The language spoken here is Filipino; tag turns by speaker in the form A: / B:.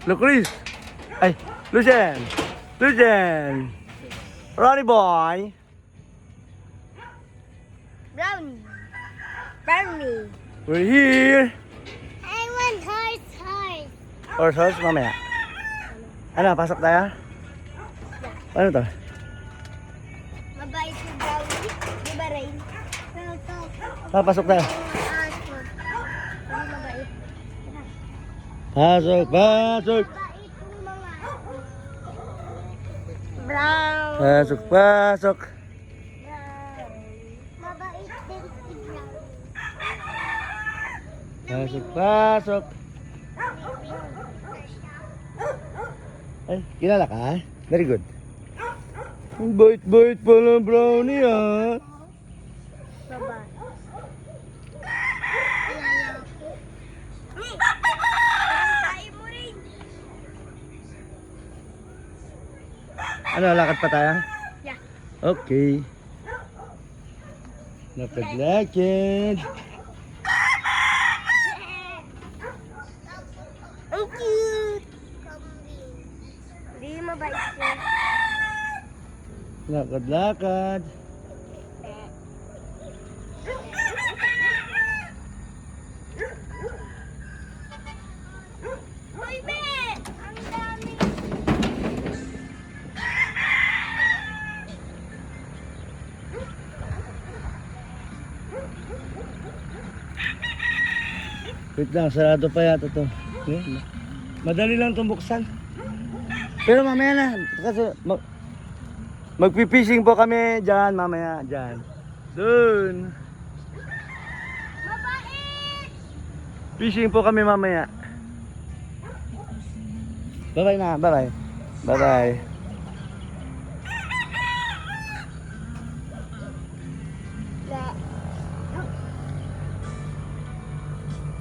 A: Lucris. Ay, Lucien. Lucien. Ronnie boy.
B: Brownie. Brownie.
A: We're here.
B: I want horse.
A: Horse, mamaya. Ano, pasok tayo? Ano to?
B: Mabait si Brownie. Di ba, Rain?
A: Pasok tayo.
B: Mabait.
A: Pasok.
B: Mabait yung mga. Brown.
A: Pasok.
B: Brown. Mabait din si Brown.
A: Pasok. Ay, kilala ka? Very good. Ang bait-bait pala brownie ah.
B: Baba. Mo rin.
A: Ano, lakad pa tayo?
B: Yeah.
A: Okay. Lakad-lakad.
B: Ang cute. Hindi mabait siya.
A: Lakad-lakad.
B: Hoy, be! Ang dami.
A: Wait lang, sarado pa yata to. Madali lang itong buksan. Pero mamaya na. Kasi magpipishing po kami dyan mamaya. Dyan. Dun.
B: Mabait!
A: Fishing po kami mamaya. Bye-bye na. Bye-bye. Bye-bye.